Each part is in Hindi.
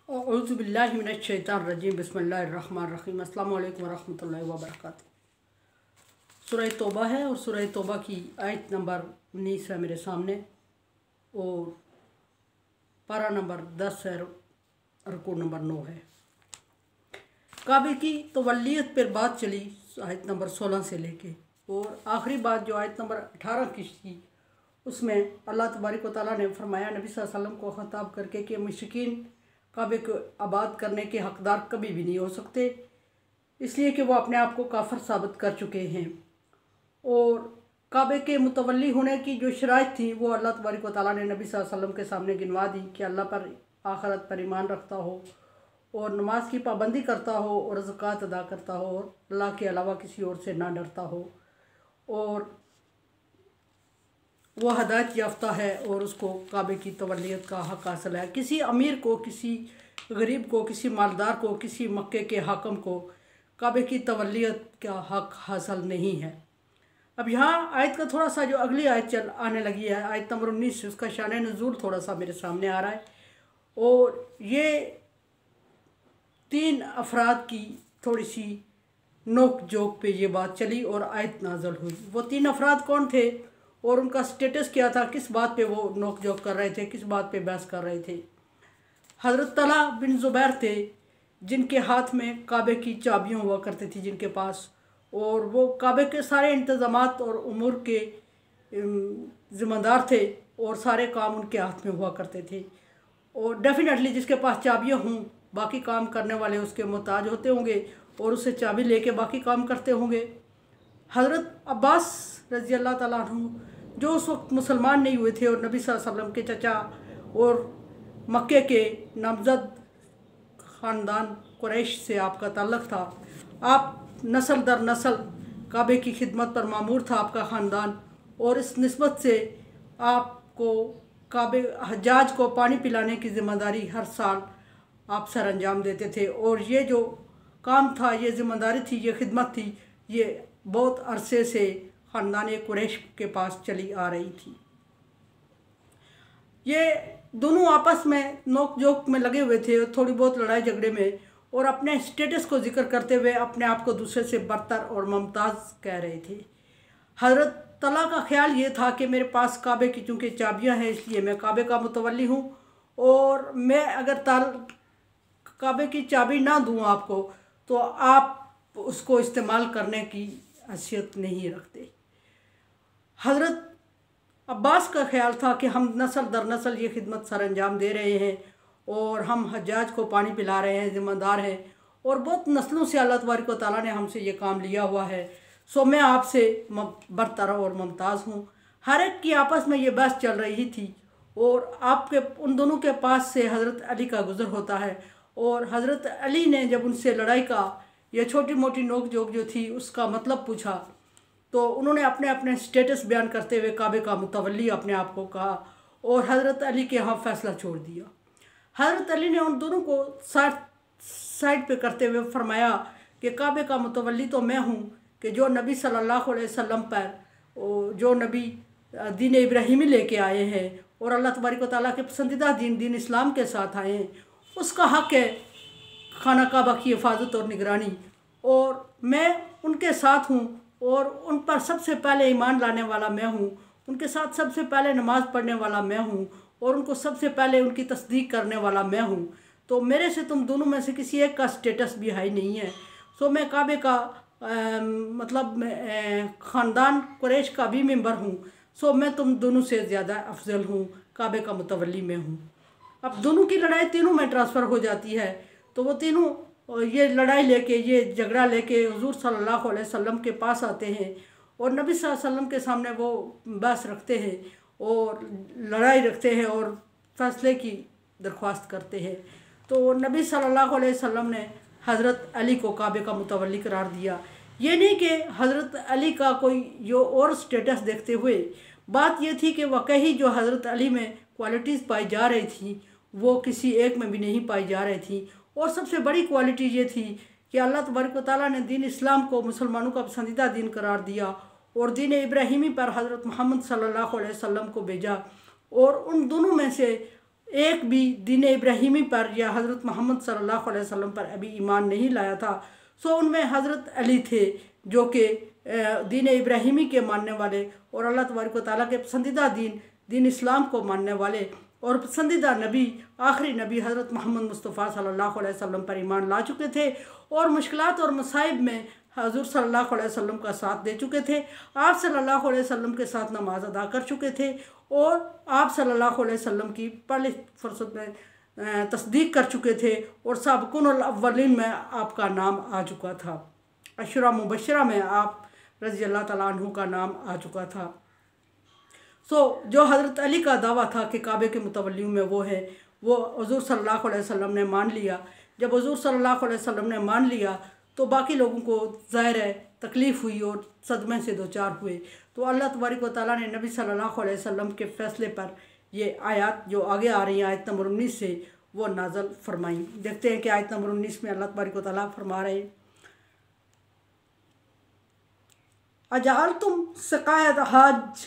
औज़ुबिल्लाहि मिनश्शैतानिर्रजीम बिस्मिल्लाहिर्रहमानिर्रहीम अस्सलामु अलैकुम वरहमतुल्लाहि वबरकातुहू। सूरह तौबा है और सूरह तौबा की आयत नंबर 19 है मेरे सामने और पारा नंबर 10 है, रुकू नंबर 9 है। काबे की तवल्लियत पर बात चली आयत नंबर 16 से लेके, और आखिरी बात जो आयत नंबर 18 की थी उसमें अल्लाह तबारक व तआला ने फरमाया नबी सल्लल्लाहु अलैहि वसल्लम को ख़िताब करके कि मुशरिकीन काबे को आबाद करने के हकदार कभी भी नहीं हो सकते, इसलिए कि वो अपने आप को काफिर साबित कर चुके हैं। और काबे के मुतवल्ली होने की जो शराइत थी वो अल्लाह तबारक व तआला ने नबी सल्लल्लाहु अलैहि वसल्लम के सामने गिनवा दी कि अल्लाह पर आखिरत पर ईमान रखता हो और नमाज की पाबंदी करता हो और ज़कात अदा करता हो और अल्लाह के अलावा किसी और से ना डरता हो और वह हदायत याफ्ता है और उसको काबे की तवल्लियत का हक़ हासिल है। किसी अमीर को, किसी गरीब को, किसी मालदार को, किसी मक्के के हाकम को काबे की तवल्लियत का हक़ हासिल नहीं है। अब यहाँ आयत का थोड़ा सा जो अगली आयत चल आने लगी है, आयत नंबर 19, उसका शान नुज़ूल थोड़ा सा मेरे सामने आ रहा है और ये 3 अफराद की थोड़ी सी नोक जोक पे ये बात चली और आयत नाज़िल हुई। वो 3 अफराद कौन थे और उनका स्टेटस क्या था, किस बात पे वो नोक जोक कर रहे थे, किस बात पे बहस कर रहे थे। हज़रत तला बिन ज़ुबैर थे जिनके हाथ में काबे की चाबियाँ हुआ करती थी जिनके पास, और वो काबे के सारे इंतज़ामात और उमूर के ज़िम्मेदार थे और सारे काम उनके हाथ में हुआ करते थे। और डेफिनेटली जिसके पास चाबियाँ हों बाकी काम करने वाले उसके मोहताज होते होंगे और उससे चाबी लेके बाकी काम करते होंगे। हज़रत अब्बास रज़ी अल्लाह ताला अन्हु जो उस वक्त मुसलमान नहीं हुए थे और नबी सल्लल्लाहु अलैहि वसल्लम के चचा और मक्के के नामज़द ख़ानदान कुरैश से आपका ताल्लुक़ था। आप नस्ल दर नस्ल काबे की खिदमत पर मामूर था आपका ख़ानदान, और इस निस्बत से आपको काबे हज्जाज को पानी पिलाने की ज़िम्मेदारी हर साल आप सर अंजाम देते थे। और ये जो काम था, ये ज़िम्मेदारी थी, ये खिदमत थी, ये बहुत अरसे से ख़ानदान कुरैश के पास चली आ रही थी। ये दोनों आपस में नोक जोक में लगे हुए थे, थोड़ी बहुत लड़ाई झगड़े में, और अपने स्टेटस को जिक्र करते हुए अपने आप को दूसरे से बरतर और मुमताज़ कह रहे थे। हज़रत तला का ख्याल ये था कि मेरे पास काबे की चूँकि चाबियाँ हैं इसलिए मैं काबे का मुतवल्ली हूँ, और मैं अगर काबे की चाबी ना दूँ आपको तो आप उसको इस्तेमाल करने की हैसियत नहीं रखते। हज़रत अब्बास का ख्याल था कि हम नस्ल दर नस्ल ये खिदमत सर अंजाम दे रहे हैं और हम हज्जाज को पानी पिला रहे हैं, ज़िम्मेदार हैं, और बहुत नस्लों से अल्लाह तबारक व तआला ने हमसे ये काम लिया हुआ है, सो मैं आपसे बरतर और मुमताज़ हूँ। हर एक की आपस में ये बहस चल रही थी और आपके उन दोनों के पास से हज़रत अली का गुज़र होता है, और हज़रत अली ने जब उनसे लड़ाई का ये छोटी मोटी नोक जोक जो थी उसका मतलब पूछा तो उन्होंने अपने अपने स्टेटस बयान करते हुए काबे का मुतवल्ली अपने आप को कहा और हज़रत अली के यहाँ फ़ैसला छोड़ दिया। हज़रत अली ने उन दोनों को साइड पे करते हुए फरमाया कि काबे का मुतवल्ली तो मैं हूँ कि जो नबी सल्लल्लाहु अलैहि वसल्लम पर जो नबी दीन इब्राहिमी लेके आए हैं और अल्लाह तबारक व तआला के पसंदीदा दीन इस्लाम के साथ आए हैं, उसका हक़ है खाना काबा की हिफाजत और निगरानी, और मैं उनके साथ हूँ और उन पर सबसे पहले ईमान लाने वाला मैं हूँ, उनके साथ सबसे पहले नमाज़ पढ़ने वाला मैं हूँ और उनको सबसे पहले उनकी तस्दीक करने वाला मैं हूँ। तो मेरे से तुम दोनों में से किसी एक का स्टेटस भी हाई नहीं है। सो मैं काबे का मतलब ख़ानदान कुरैश का भी मेंबर हूँ, सो मैं तुम दोनों से ज़्यादा अफजल हूँ, काबे का मुतवल्ली मैं हूँ। अब दोनों की लड़ाई तीनों में ट्रांसफ़र हो जाती है, तो वो तीनों ये लड़ाई लेके, ये झगड़ा लेके हुज़ूर सल्लल्लाहु अलैहि वसल्लम के पास आते हैं और नबी सल्लल्लाहु अलैहि वसल्लम के सामने वो बहस रखते हैं और लड़ाई रखते हैं और फ़ैसले की दरख्वास्त करते हैं। तो नबी सल्लल्लाहु अलैहि वसल्लम ने हज़रत अली को काबे का मुतवल्ली करार दिया। ये नहीं कि हज़रत अली का कोई जो और स्टेटस देखते हुए, बात ये थी कि वाकई जो हज़रत अली में क्वालिटीज़ पाई जा रही थी वो किसी एक में भी नहीं पाई जा रही थी, और सबसे बड़ी क्वालिटी ये थी कि अल्लाह तबारक व तआला ने दीन इस्लाम को मुसलमानों का पसंदीदा दीन करार दिया और दीन इब्राहिमी पर हज़रत मोहम्मद सल्लल्लाहु अलैहि वसल्लम को भेजा, और उन दोनों में से एक भी दीन इब्राहिमी पर या हज़रत मोहम्मद सल्लल्लाहु अलैहि वसल्लम पर अभी ईमान नहीं लाया था। सो उनमें हज़रत अली थे जो कि दीन इब्राहिमी के मानने वाले और अल्लाह तबारक व तआला के पसंदीदा दीन इस्लाम को मानने वाले और पसंदीदा नबी आखिरी नबी हज़रत मोहम्मद मुस्तफ़ा सल्लल्लाहु अलैहि वसल्लम पर ईमान ला चुके थे और मुश्किलात और मसाइब में हज़ूर सल्लल्लाहु अलैहि वसल्लम का साथ दे चुके थे। आप सल्लल्लाहु अलैहि वसल्लम के साथ नमाज अदा कर चुके थे और आप सल्लल्लाहु अलैहि वसल्लम की पहले फुर्सत में तस्दीक कर चुके थे और साबिक़ुल अव्वलीन में आपका नाम आ चुका था। अशरा मुबशरा में आप रज़ी अल्लाह तआला अन्हु का नाम आ चुका था। जो हज़रत अली का दावा था कि काबे के मुतवल्लियों में वो है, वो हुज़ूर सल्लल्लाहु अलैहि वसल्लम ने मान लिया। जब हुज़ूर सल्लल्लाहु अलैहि वसल्लम ने मान लिया तो बाकी लोगों को ज़ाहिर है तकलीफ़ हुई और सदमे से दो चार हुए। तो अल्लाह तबारक व तआला ने नबी सल्लल्लाहु अलैहि वसल्लम के फ़ैसले पर ये आयत जो आगे आ रही हैं आयत नंबर 19 से वो नाज़ल फरमाई। देखते हैं कि आयत नंबर 19 में अल्लाह तबारक व तआला फरमा रहे हैं, अजअलतुम सिकायत हज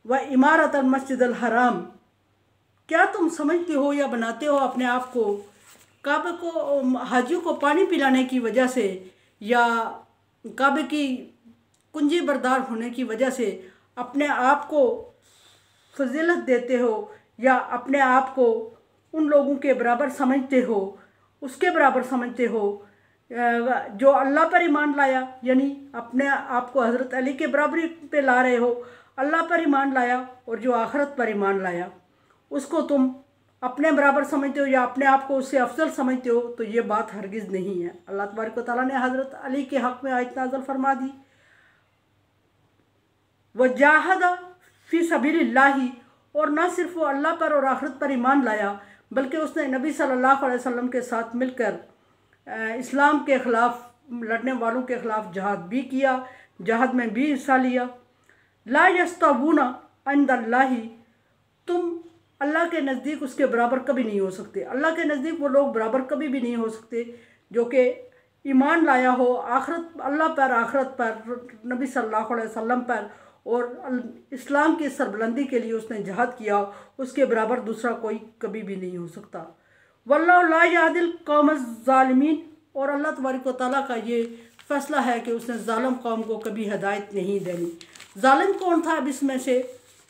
व इमारत मस्जिद अल हराम, क्या तुम समझते हो या बनाते हो अपने आप को काबे को हाजियों को पानी पिलाने की वजह से या काबे की कुंजी बरदार होने की वजह से अपने आप को फजीलत देते हो या अपने आप को उन लोगों के बराबर समझते हो, उसके बराबर समझते हो जो अल्लाह पर ईमान लाया, यानी अपने आप को हज़रत अली के बराबरी पे ला रहे हो। अल्लाह पर ईमान लाया और जो आखिरत पर ईमान लाया उसको तुम अपने बराबर समझते हो या अपने आप को उससे अफजल समझते हो, तो ये बात हरगिज़ नहीं है। अल्लाह तबारक व तआला ने हज़रत अली के हक़ में आयत नाज़िल फरमा दी, वजाहदा फ़ी सबीलिल्लाहि, और न सिर्फ वो अल्लाह पर और आखिरत पर ईमान लाया बल्कि उसने नबी सल्लल्लाहु अलैहि वसल्लम के साथ मिलकर इस्लाम के ख़िलाफ़ लड़ने वालों के ख़िलाफ़ जहाद भी किया, जहाद में भी हिस्सा लिया। ला यस्तवूना इंदल्लाहि, तुम अल्लाह के नज़दीक उसके बराबर कभी नहीं हो सकते। अल्लाह के नज़दीक वो लोग बराबर कभी भी नहीं हो सकते जो कि ईमान लाया हो आखिरत, अल्लाह पर, आखिरत पर, नबी सल्लल्लाहु अलैहि वसल्लम पर और इस्लाम की सरबुलंदी के लिए उसने जहाद किया, उसके बराबर दूसरा कोई कभी भी नहीं हो सकता। वल्लाहु ला यहदिल कौम ज़ालिमीन, और अल्लाह तबारक व तआला का ये फ़ैसला है कि उसने ज़ालिम कौम को कभी हिदायत नहीं देनी। ज़ालिम कौन था? अब इसमें से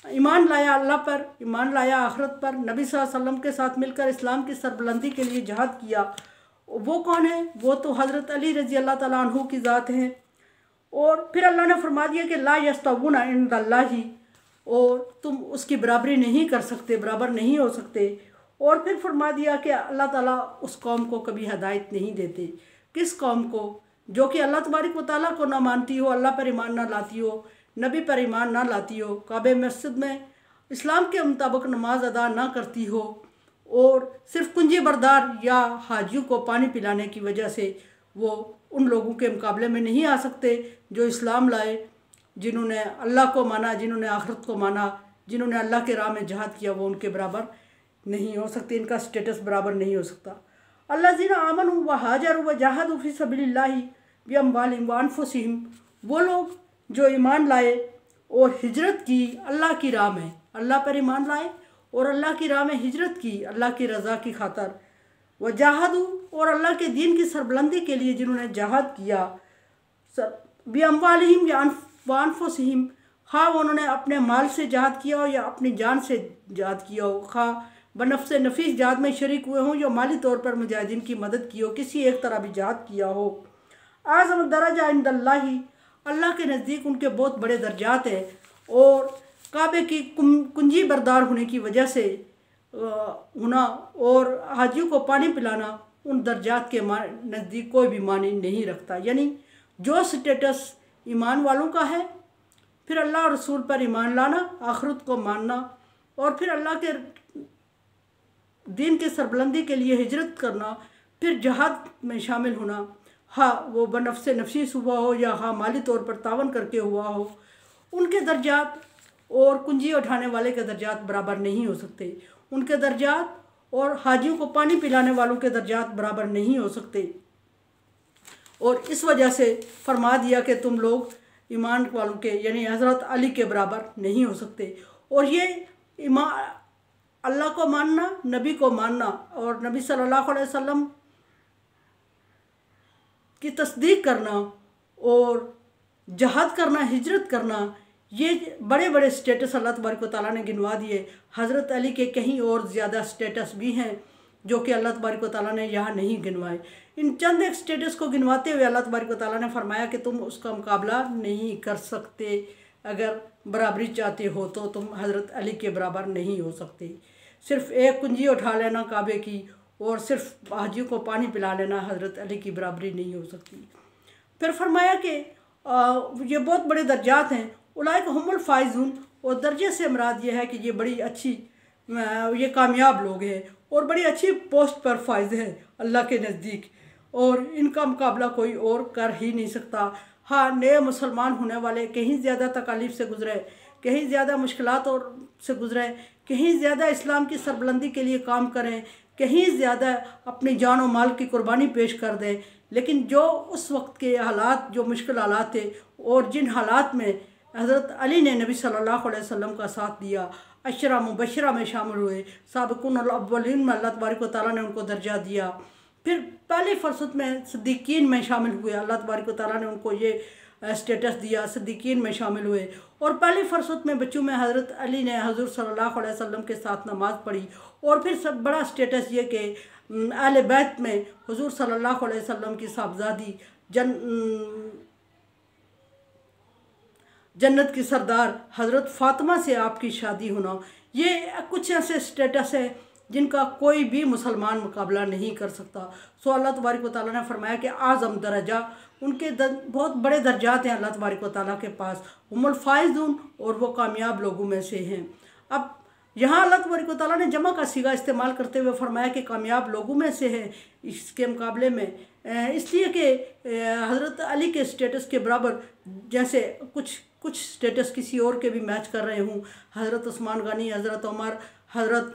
ईमान लाया अल्लाह पर, ईमान लाया आखिरत पर, नबी सल्लल्लाहु अलैहि वसल्लम के साथ मिलकर इस्लाम की सरबुलंदी के लिए जहाद किया, वो कौन है? वो तो हज़रत अली रज़ी अल्लाह तआला अन्हु की ज़ात हैं। और फिर अल्लाह ने फरमा दिया कि ला यस्तवूना इंदल्लाहि, और तुम उसकी बराबरी नहीं कर सकते, बराबर नहीं हो सकते। और फिर फरमा दिया कि अल्लाह ताला उस कौम को कभी हिदायत नहीं देते। किस कौम को? जो कि अल्लाह तबारक व तआला को ना मानती हो, अल्लाह पर ईमान ना लाती हो, नबी पर ईमान ना लाती हो, काबे मस्जिद में इस्लाम के मुताबिक नमाज अदा ना करती हो और सिर्फ कुंजी बरदार या हाजियों को पानी पिलाने की वजह से वो उन लोगों के मुकाबले में नहीं आ सकते जो इस्लाम लाए, जिन्होंने अल्लाह को माना, जिन्होंने आखिरत को माना, जिन्होंने अल्लाह के राह में जहाद किया, वो उनके बराबर नहीं हो सकते, इनका स्टेटस बराबर नहीं हो सकता। अल्लाज़ीना आमनू व हाजरू व जाहदू फ़ी सबीलिल्लाहि बिअम्वालिहिम व अनफुसिहिम, वो लोग जो ईमान लाए और हिजरत की अल्लाह की राह में, अल्लाह पर ईमान लाए और अल्लाह की राह में हिजरत की अल्लाह की रज़ा की खातर, व जाहदू, और अल्लाह के दीन की सरबुलंदी के लिए जिन्होंने जहाद किया, बिअम्वालिहिम व अनफुसिहिम, खा उन्होंने अपने माल से जहाद किया हो या अपनी जान से जहाद किया हो, खा बनफ्स नफीस जहाद में शरीक हुए हों या माली तौर पर मुजाहिदीन की मदद की हो, किसी एक तरह भी जहाद किया हो। आज़म दरजा इंदल्लाहि, अल्लाह के नज़दीक उनके बहुत बड़े दर्जात हैं और काबे की कुंजी बरदार होने की वजह से होना और हाजियों को पानी पिलाना उन दर्जात के नज़दीक कोई भी मानी नहीं रखता। यानी जो स्टेटस ईमान वालों का है, फिर अल्लाह और रसूल पर ईमान लाना, आखिरत को मानना और फिर अल्लाह के दीन के सरबुलंदी के लिए हिजरत करना, फिर जहाद में शामिल होना, हाँ वो बनफ्स नफीस हुआ हो या हाँ माली तौर पर तावन करके हुआ हो, उनके दर्जात और कुंजी उठाने वाले के दर्जात बराबर नहीं हो सकते। उनके दर्जात और हाजियों को पानी पिलाने वालों के दर्जात बराबर नहीं हो सकते। और इस वजह से फरमा दिया कि तुम लोग ईमान वालों के यानी हज़रत अली के बराबर नहीं हो सकते। और ये अल्लाह को मानना, नबी को मानना और नबी सल्लल्लाहु अलैहि वसल्लम की तस्दीक करना और जहाद करना, हिजरत करना, ये बड़े बड़े स्टेटस अल्लाह तबारक व तआला ने गिनवा दिए। हज़रत अली के कहीं और ज़्यादा स्टेटस भी हैं जो कि अल्लाह तबारक व तआला ने यहाँ नहीं गिनवाए। इन चंद एक स्टेटस को गिनवाते हुए अल्लाह तबारक व तआला ने फरमाया कि तुम उसका मुकाबला नहीं कर सकते, अगर बराबरी चाहते हो तो तुम हज़रत अली के बराबर नहीं हो सकते। सिर्फ़ एक कुंजी उठा लेना काबे की और सिर्फ हाजियों को पानी पिला लेना हज़रत अली की बराबरी नहीं हो सकती। फिर फरमाया कि ये बहुत बड़े दर्जात हैं, उलाइक हुमुल फाइज़ून, और दर्जे से मुराद ये है कि ये बड़ी अच्छी, ये कामयाब लोग हैं और बड़ी अच्छी पोस्ट पर फाइज हैं अल्लाह के नज़दीक, और इनका मुकाबला कोई और कर ही नहीं सकता। हाँ, नए मुसलमान होने वाले कहीं ज़्यादा तकालीफ से गुज़रे, कहीं ज़्यादा मुश्किलात और से गुज़रे, कहीं ज़्यादा इस्लाम की सरबुलंदी के लिए काम करें, कहीं ज़्यादा अपनी जान और माल की कुर्बानी पेश कर दें, लेकिन जो उस वक्त के हालात, जो मुश्किल हालात थे और जिन हालात में हज़रत अली ने नबी सल्लल्लाहु अलैहि वसल्लम का साथ दिया, अशरा मुबशरा में शामिल हुए, साबिक़ून अव्वलीन में अल्लाह तबारक व तआला ने उनको दर्जा दिया। फिर पहले फ़रसत में सिद्दीकीन में शामिल हुए, अल्लाह तबारक व तआला ने उनको ये स्टेटस दिया, सिद्दीकीन में शामिल हुए। और पहली फ़रसत में बच्चों में हज़रत अली ने हज़ूर सल्लल्लाहु अलैहि वसल्लम के साथ नमाज़ पढ़ी। और फिर सब बड़ा स्टेटस ये कि अहले बैत में हज़ूर सल्लल्लाहु अलैहि वसल्लम की साहबजादी जन्नत की सरदार हज़रत फ़ातिमा से आपकी शादी होना, ये कुछ ऐसे स्टेटस है जिनका कोई भी मुसलमान मुकाबला नहीं कर सकता। सो अल्लाह तबारक व तआला ने फरमाया कि आज़म दर्जा, उनके बहुत बड़े दर्जात हैं अल्लाह तबारक व तआला के पास, हुमुल फाइज़ून, और वो कामयाब लोगों में से हैं। अब यहाँ अल्लाह तबारक व तआला ने जमा का सीगा इस्तेमाल करते हुए फरमाया कि कामयाब लोगों में से है इसके मुकाबले में, इसलिए कि हज़रत अली के स्टेटस के बराबर जैसे कुछ स्टेटस किसी और के भी मैच कर रहे हूँ, हज़रत उस्मान गनी, हज़रत उमर, हज़रत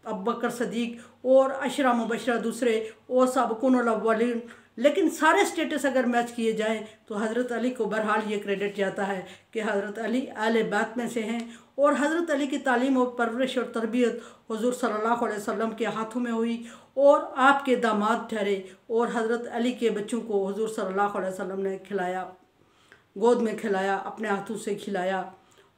अबू बकर सदीक और अशरा मुबशरा दूसरे और साबिक़ून अव्वलीन, लेकिन सारे स्टेटस अगर मैच किए जाएं तो हज़रत अली को बहरहाल ये क्रेडिट जाता है कि हज़रत अली अहले बैत में से हैं। और हज़रत अली की तालीम और परवरिश और तरबियत हुज़ूर सल्लल्लाहु अलैहि वसल्लम के हाथों में हुई और आपके दामाद ठहरे, और हज़रत अली के बच्चों को हुज़ूर सल्लल्लाहु अलैहि वसल्लम ने खिलाया, गोद में खिलाया, अपने हाथों से खिलाया।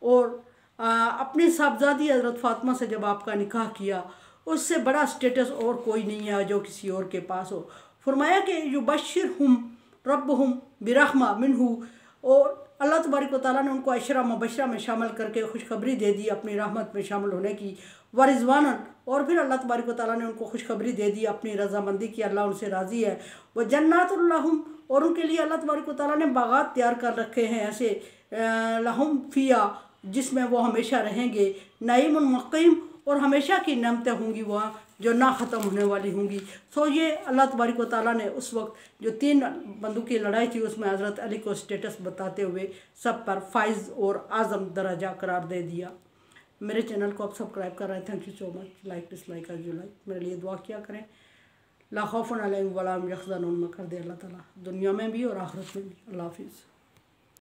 और अपनी साहबजादी हज़रत फ़ातिमा से जब आपका निकाह किया, उससे बड़ा स्टेटस और कोई नहीं है जो किसी और के पास हो। फरमाया कि युबश्शिरुहुम रब्बुहुम बिरहमा मिन्हु, और अल्लाह तबारक व तआला ने उनको अशरा मुबशरा में शामिल करके खुशखबरी दे दी अपनी रहमत में शामिल होने की, व रिज़वानन, और फिर अल्लाह तबारक व तआला ने उनको खुशखबरी दे दी अपनी रज़ामंदी की, अल्लाह उनसे राज़ी है। व जन्नातुल लहुम, और उनके लिए अल्लाह तबारक व तआला ने बागात तैयार कर रखे हैं ऐसे लहुम फ़िया, जिसमें वो हमेशा रहेंगे, नईमुन मुक़ीम, और हमेशा की नेमतें होंगी वहाँ जो ना ख़त्म होने वाली होंगी। सो ये अल्लाह तबारक व तआला ने उस वक्त जो 3 बंदों की लड़ाई थी उसमें हज़रत अली को स्टेटस बताते हुए सब पर फाइज़ और आज़म दर्जा करार दे दिया। मेरे चैनल को आप सब्सक्राइब कर रहे हैं, thank you so much. Like dislike as you like, मेरे लिए दुआ किया करें। ला खौफुन अलैहिम वला हुम यहज़नून, कर दे अल्लाह ताला दुनिया में भी और आखिरत में भी। अल्लाह हाफिज़।